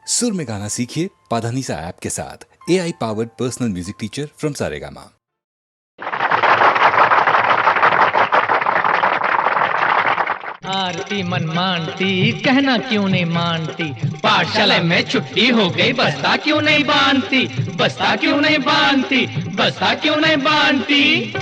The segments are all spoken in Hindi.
सुर में गाना सीखिए पाधानीसा ऐप के साथ। AI powered personal music teacher from Saregama. आरती मन मानती, कहना क्यों नहीं मानती। पाठशाला में छुट्टी हो गई, बस्ता क्यों नहीं बांधती, बस्ता क्यों नहीं बांधती, बस्ता क्यों नहीं बांधती।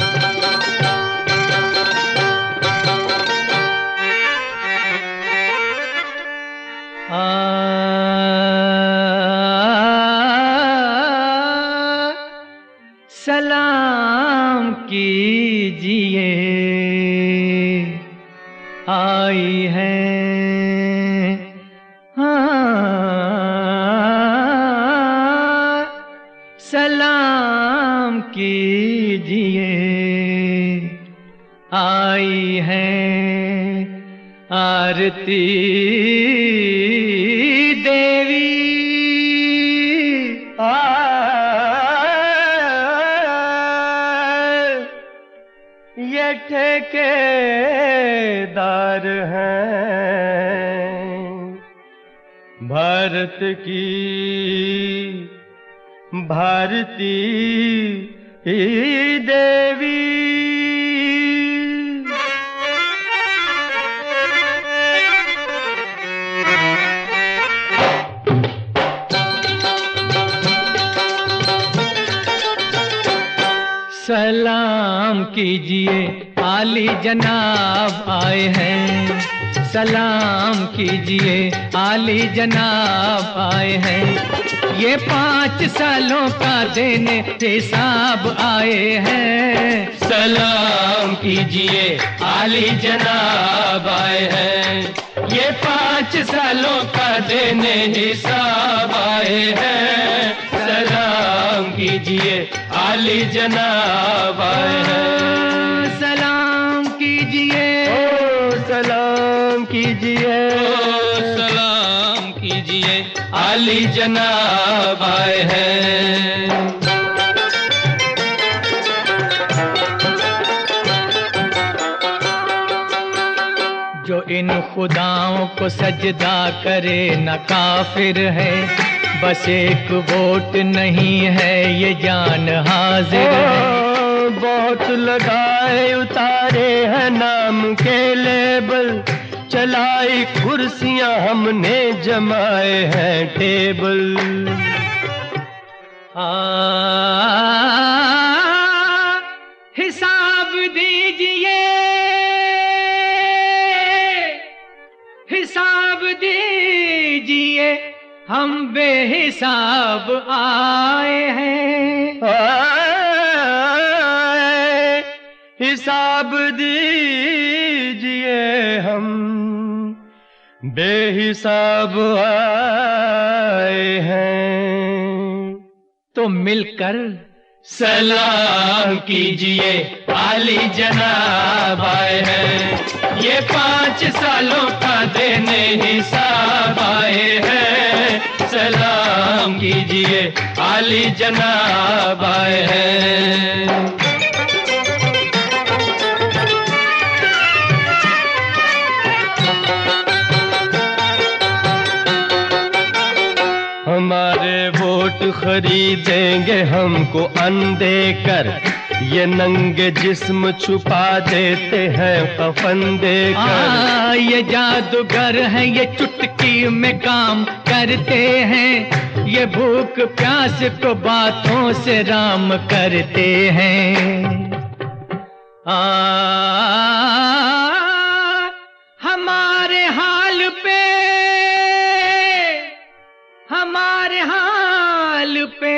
सलाम कीजिए, आई है सलाम कीजिए, आई है आरती देवी। ये ठेकेदार हैं भारत की भारती देवी। सलाम कीजिए, आली जनाब आए हैं। सलाम कीजिए, आली जनाब आए हैं। ये 5 सालों का देने हिसाब आए हैं। सलाम कीजिए, आली जनाब आए हैं। ये 5 सालों का देने हिसाब आए हैं। सलाम कीजिए, आली जनाब आए हैं। सलाम कीजिए, सलाम कीजिए, सलाम कीजिए, आली जनाब आए हैं। जो इन खुदाओं को सजदा करे न काफिर है, बस एक वोट नहीं है ये जान हाजिर है। बहुत लगाए उतारे हैं नाम के लेबल, चलाई कुर्सियां हमने जमाए हैं टेबल। हिसाब दीजिए, हिसाब दीजिए, हम बेहिसाब आए हैं। हिसाब दीजिए, हम बेहिसाब आए हैं। तो मिलकर सलाम कीजिए, आली जनाब आए हैं। ये 5 सालों का देने हिसाब आए हैं। सलाम कीजिए, आली जनाब आए हैं। हमारे वोट खरीदेंगे हमको अंधे कर, ये नंगे जिस्म छुपा देते हैं कफन देकर। ये जादूगर हैं, ये चुटकी में काम करते हैं। ये भूख प्यास को बातों से राम करते हैं। हमारे हाल पे, हमारे हाल पे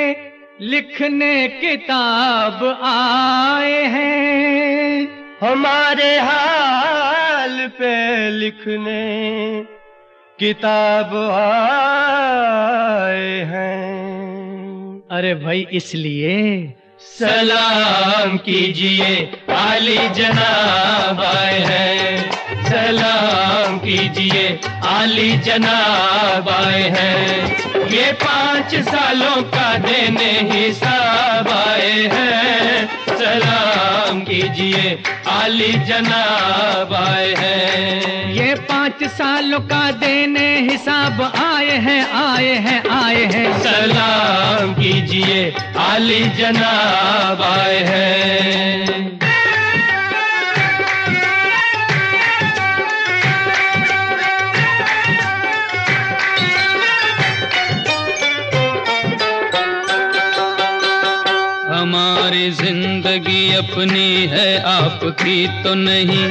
लिखने किताब आए हैं। हमारे हाल पे लिखने किताब आए हैं। अरे भाई इसलिए सलाम कीजिए, आली जनाब आए हैं। सलाम कीजिए, आली जनाब आए हैं। ये 5 सालों का देने हिसाब आए हैं, सलाम कीजिए आली जनाब आए हैं। ये 5 सालों का देने हिसाब आए हैं, आए हैं, आए हैं। सलाम कीजिए आली जनाब आए हैं। हमारी जिंदगी अपनी है, आपकी तो नहीं।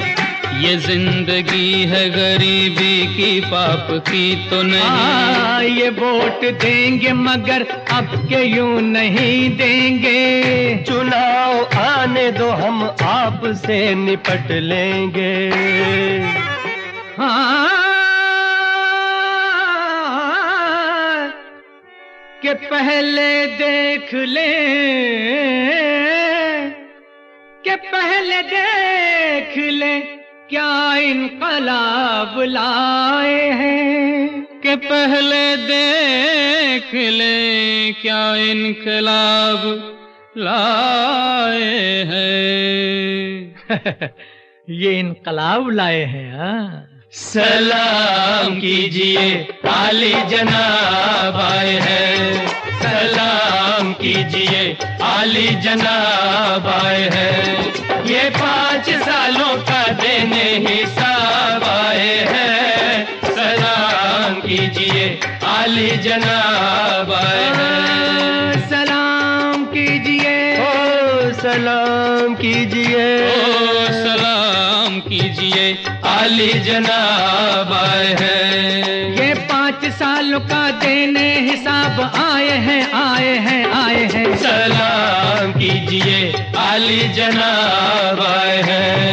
ये जिंदगी है गरीबी की, पाप की तो नहीं। ये वोट देंगे मगर अब के यूं नहीं देंगे। चुनाव आने दो, हम आपसे निपट लेंगे। हाँ कि पहले देख ले, कि पहले देख ले क्या इनकलाब लाए हैं। कि पहले देख ले क्या इनकलाब लाए हैं। ये इनकलाब लाए हैं। हाँ, सलाम कीजिए आली जनाब आए हैं, सलाम कीजिए आली जनाब आए हैं। ये 5 सालों का देने हिसाब आए हैं, सलाम कीजिए आली जनाब आए हैं। सलाम कीजिए, ओ सलाम कीजिए, ओ सलाम कीजिए आली जनाब आए हैं। ये 5 सालों का देने हिसाब आए हैं, आए हैं, आए हैं। सलाम कीजिए आली जनाब आए हैं।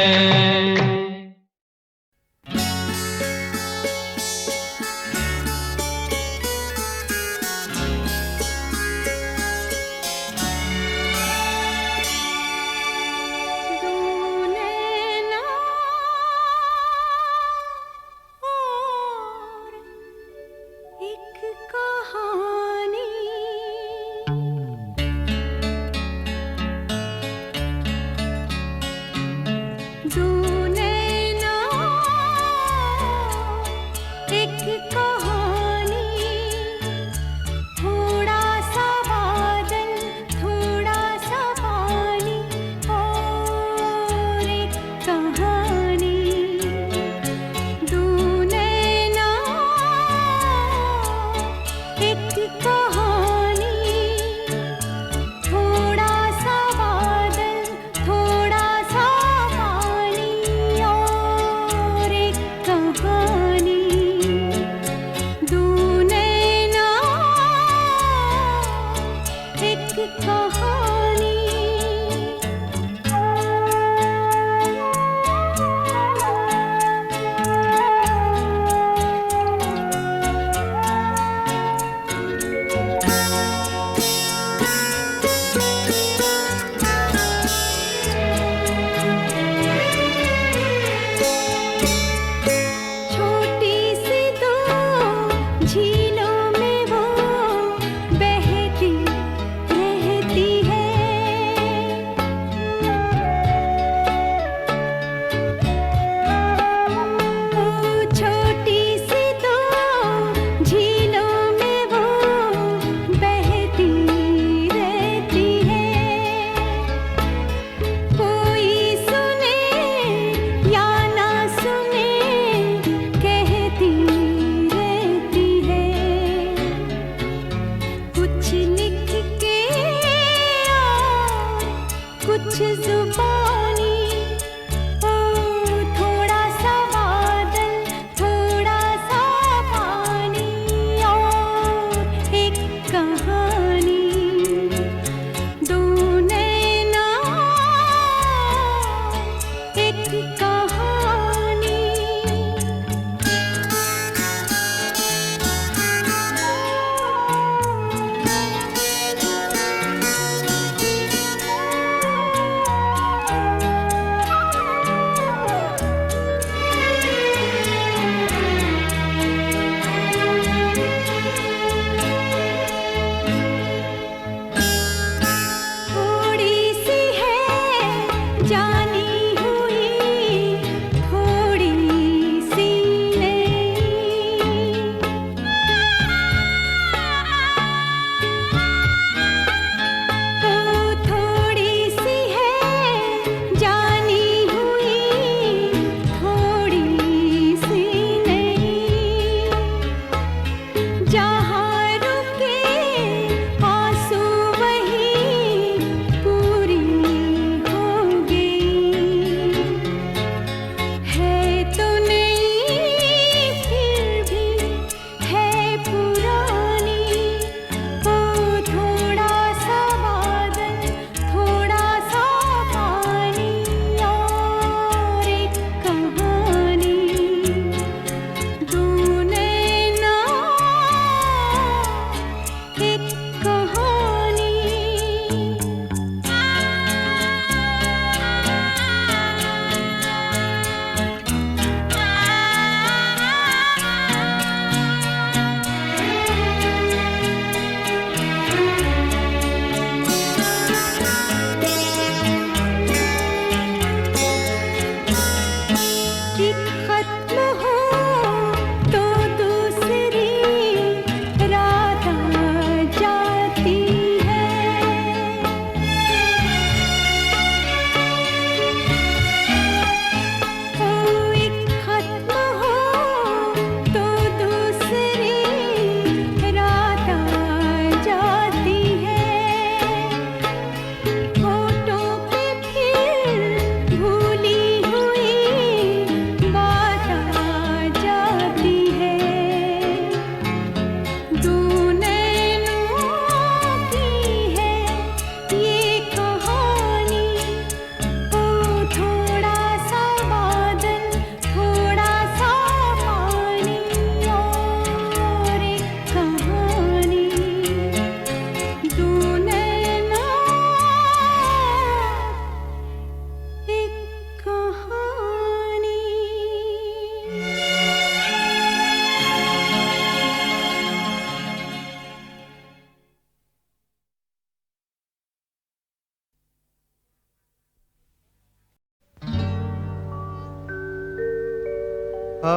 हुजूर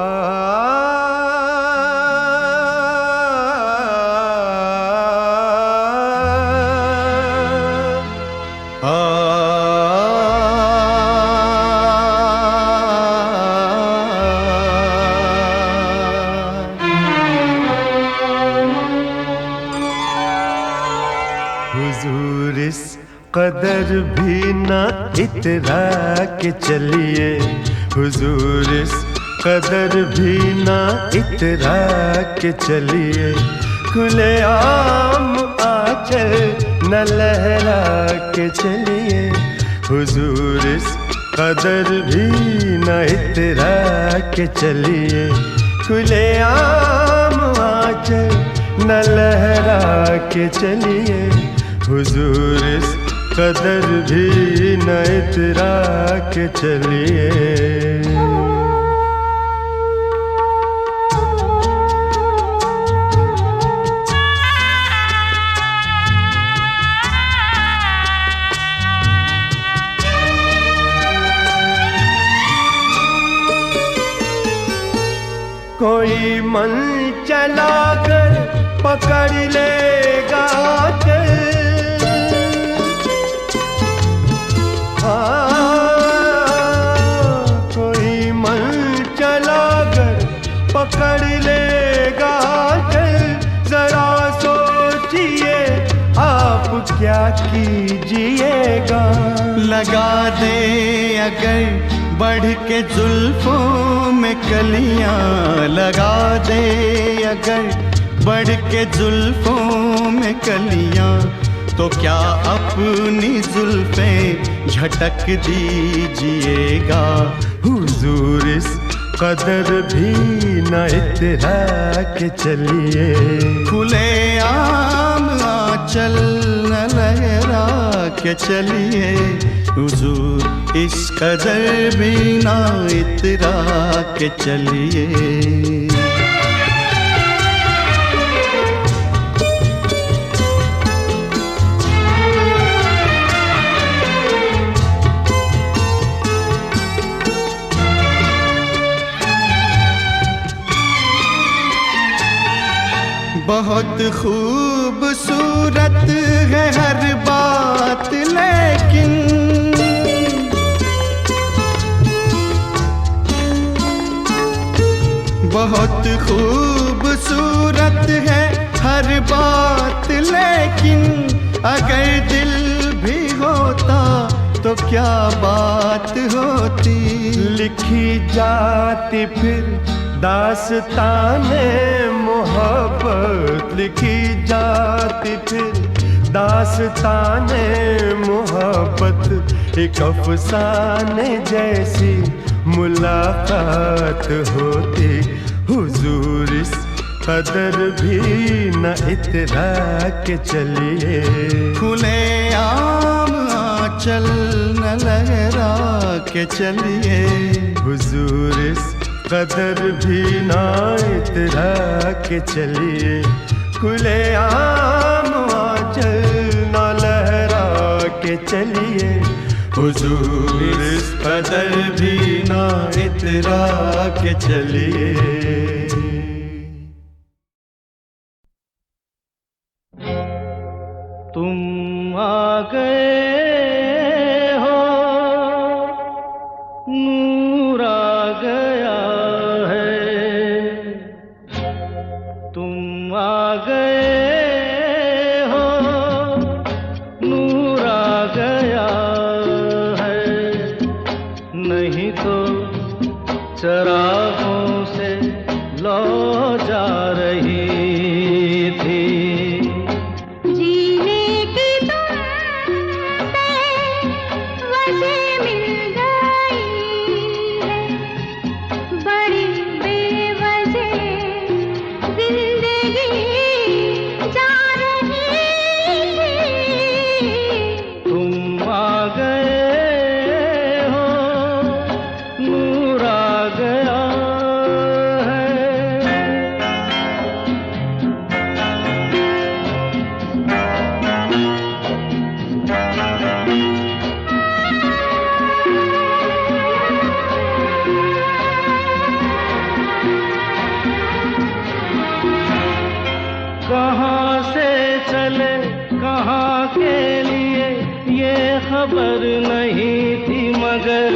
इस कदर भी ना इतरा के चलिए, हुजूर इस कदर भी ना इतरा के चलिए, खुले आम आंचल न लहरा के चलिए, हुजूर इस कदर भी न इतरा के चलिए, खुले आम आंचल न लहरा के चलिए, हुजूर इस कदर भी न इतरा के चलिए। कोई मन चला कर पकड़ लेगा चल, कोई मन चला कर पकड़ लेगा चल, जरा सोचिए आप क्या कीजिएगा। लगा दे अगर बढ़ के जुल्फों में कलियां, लगा दे अगर बढ़ के जुल्फों में कलियां, तो क्या अपनी जुल्फें झटक दीजिएगा। हुजूर इस कदर भी न इतरा के चलिए, खुले आम आंचल न लहरा के चलिए, हुजूर इस कदर भी ना इतरा के चलिए। बहुत खूबसूरत है हर बात, लेकिन बहुत खूबसूरत है हर बात, लेकिन अगर दिल भी होता तो क्या बात होती। लिखी जाती फिर दास्ताने मोहब्बत, लिखी जाती फिर दास्ताने मोहब्बत, एक अफसाने जैसी मुलाकात होती। हुजूर इस कदर भी न इतरा के चलिए, खुले आम आंचल न लहरा के चलिए, हुजूर इस कदर भी ना इतरा के चलिए, खुले आम आंचल न लहरा के चलिए, हुजूर इस कदर भी ना इतरा के चलिए। तुम आ गए हो, नूर आ गया है, तुम आ गए हो, नूर आ गया है, नहीं तो चरागों से लौ जा रही थी। जीने की तुम कहाँ से चले कहाँ के लिए ये खबर नहीं थी, मगर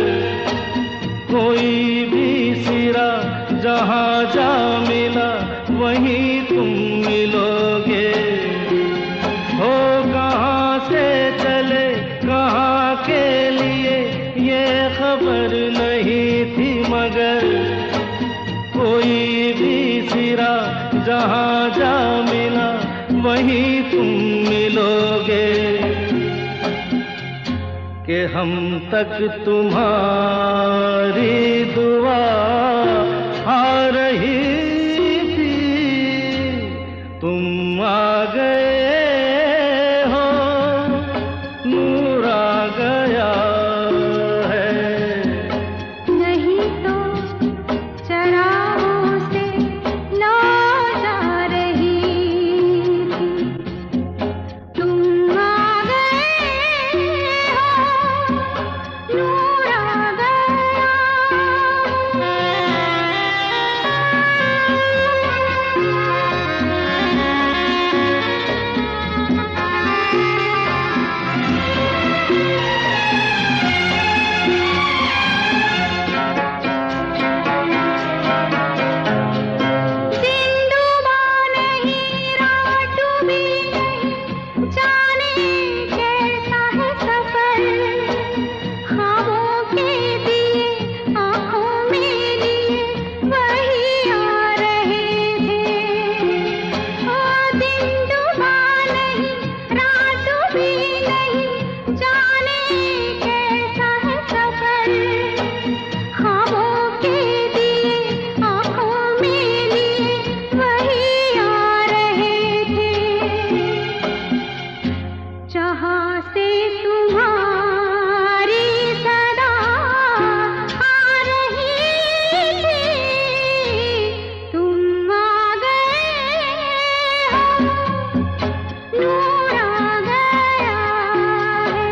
कोई भी सिरा जहाँ जा मिला वहीं तुम मिलोगे। हो कहाँ से चले कहाँ के लिए ये खबर नहीं थी, मगर कोई भी सिरा जहाँ जा मिला वहीं तुम मिलोगे। कि हम तक तुम्हारी दुआ आ रही थी, तुम आ गए हो, नूर आ गया है। नहीं तो चरागों से ना जा रही थी, तुम आ गए हो, नूर आ गया। दिन डूबा नहीं रात डूबी नहीं, जाने कैसा है सफर, ख्वाबों के दिए आँखों में लिए वही आ रहे थे। ओ दिन डूबा नहीं रात डूबी नहीं, जाने कैसा है सफर, ख्वाबों के दिए आँखों में लिए वही आ रहे थे। जहाँ से तुम्हारी सदा आ रही थी, तुम आ गए हो, नूर आ गया है।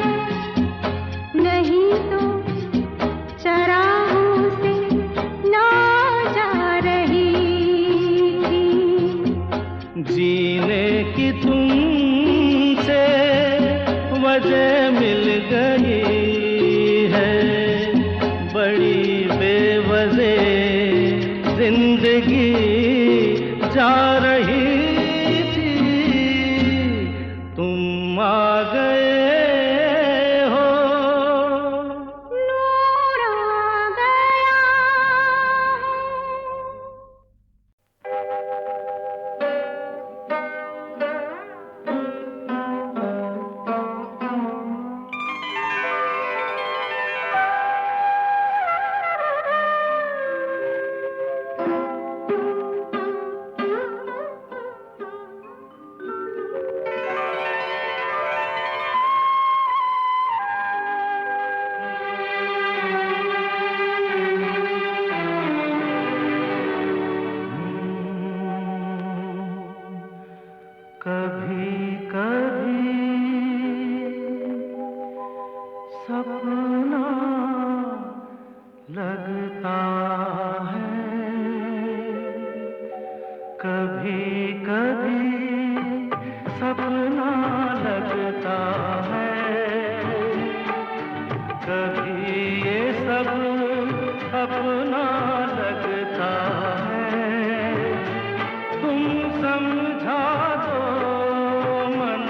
नहीं तो चरागों से ना जा रही थी। जीने की तुमसे वजह मिल गई है, बड़ी बेवजह जिंदगी जा रही थी, तुम आ गए हो, नूर आ गया। कभी कभी सपना लगता है, कभी कभी सपना लगता है, कभी ये सब अपना लगता है। तुम समझा दो मन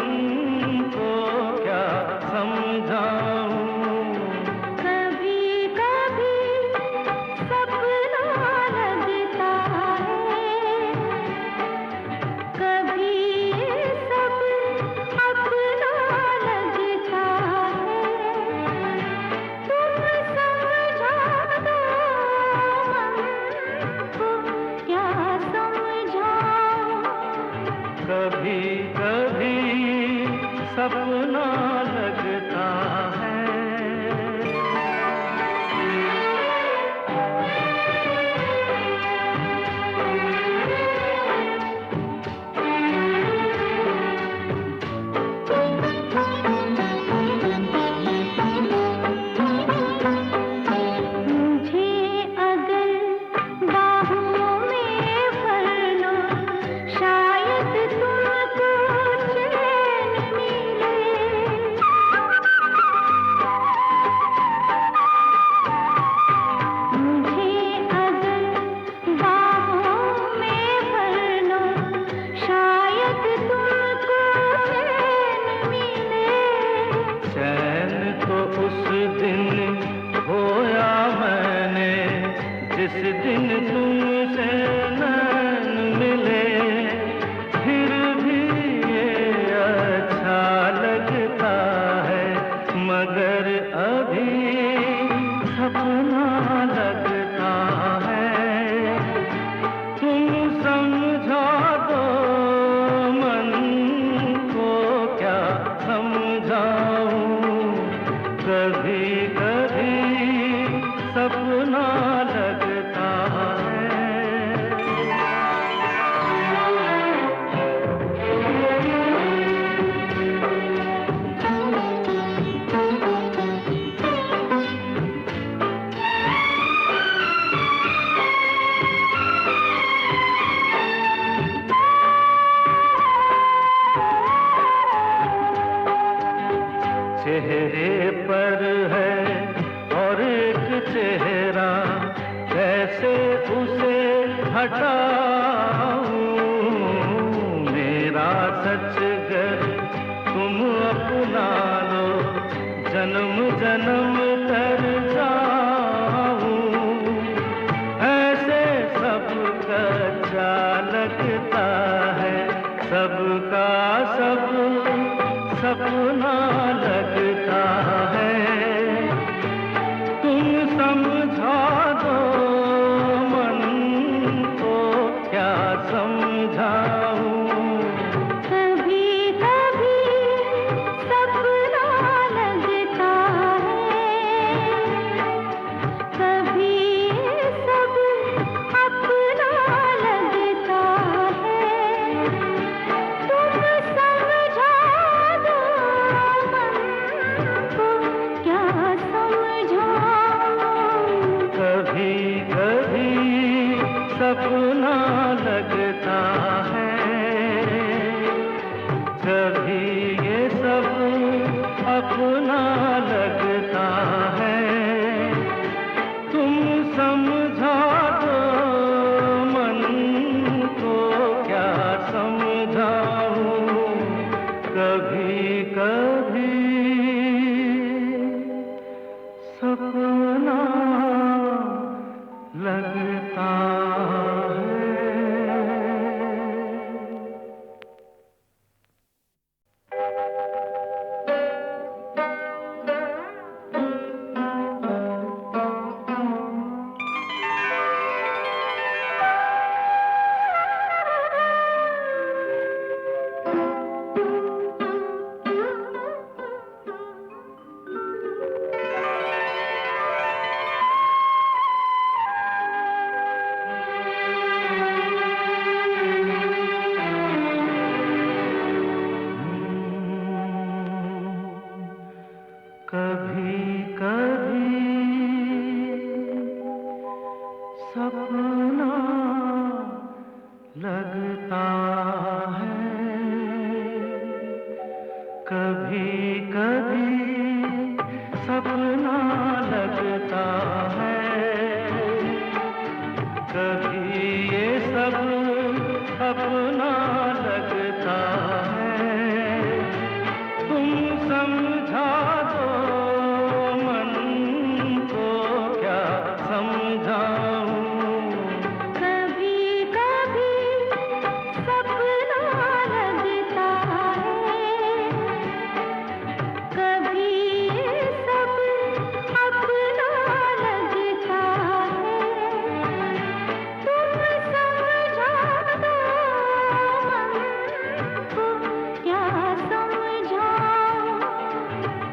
चेहरे पर है और एक चेहरा, कैसे उसे हटाऊं? मेरा सच गर तुम अपना लो, जन्म जन्म तर जाऊं। ऐसे सबका अच्छा लगता है, सबका सब सपना लगता है। तुम समझा दो मन को, क्या समझाऊं? कभी कभी सपना लगता है, कभी सब अपना लगता है। तुम समझा दो मन को, क्या समझाऊं? कभी कभी सपना लगता है, कभी ये सब अपना लगता है। तुम समझा दो मन को, क्या समझाऊं? कभी कभी सपना लगता है। कभी कभी सपना लगता है, कभी कभी सपना लगता है। कभी ये सब अपना लगता है। तुम समझा दो मन को, क्या समझाऊं? कभी कभी सपना लगता है, कभी सब अपना लगता है। तुम समझा दो मन को, क्या समझाऊं?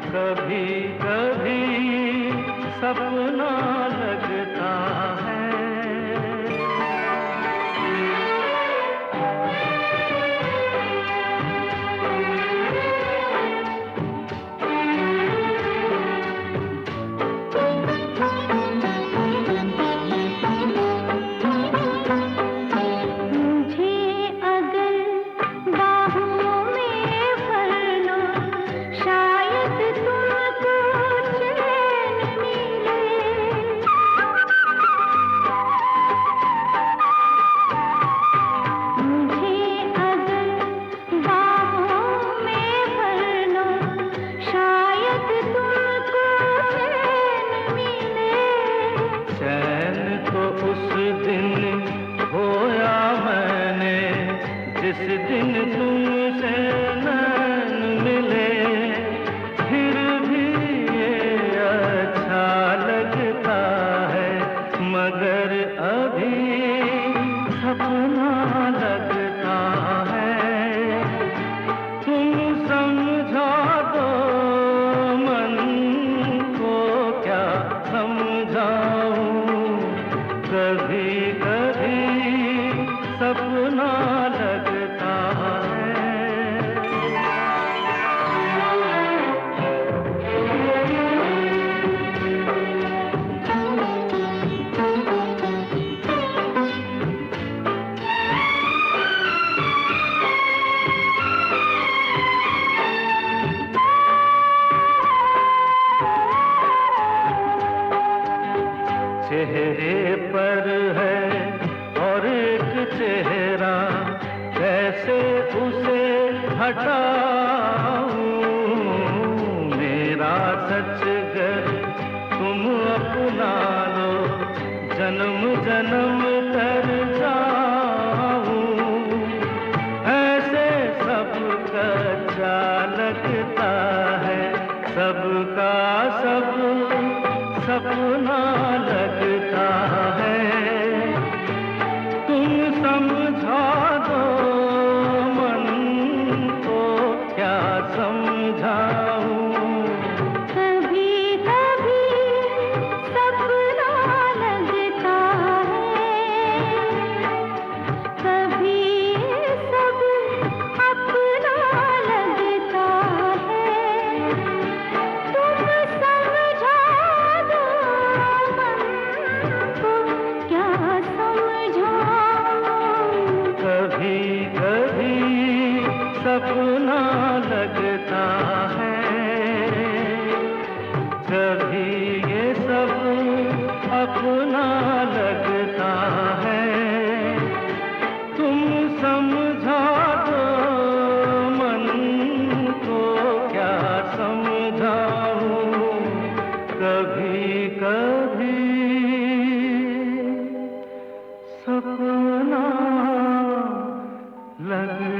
कभी कभी सपना लगता है। मुझे अगर बाहों में भर लो, शायद तुमको मेरा सच गर तुम अपना लो, जन्म जन्म तर जाऊं। ऐसे सब कच्चा लगता है, सबका सब सपना लगता है। तुम समझा दो मन को, क्या समझाऊं। कभी कभी सपना लगता है, कभी सब अपना लगता है। तुम समझा दो मन को, क्या समझाऊं। कभी कभी सपना लगता है, कभी ये सब अपना लगता है। तुम समझा दो मन को, क्या समझाऊं। कभी कभी सपना लगता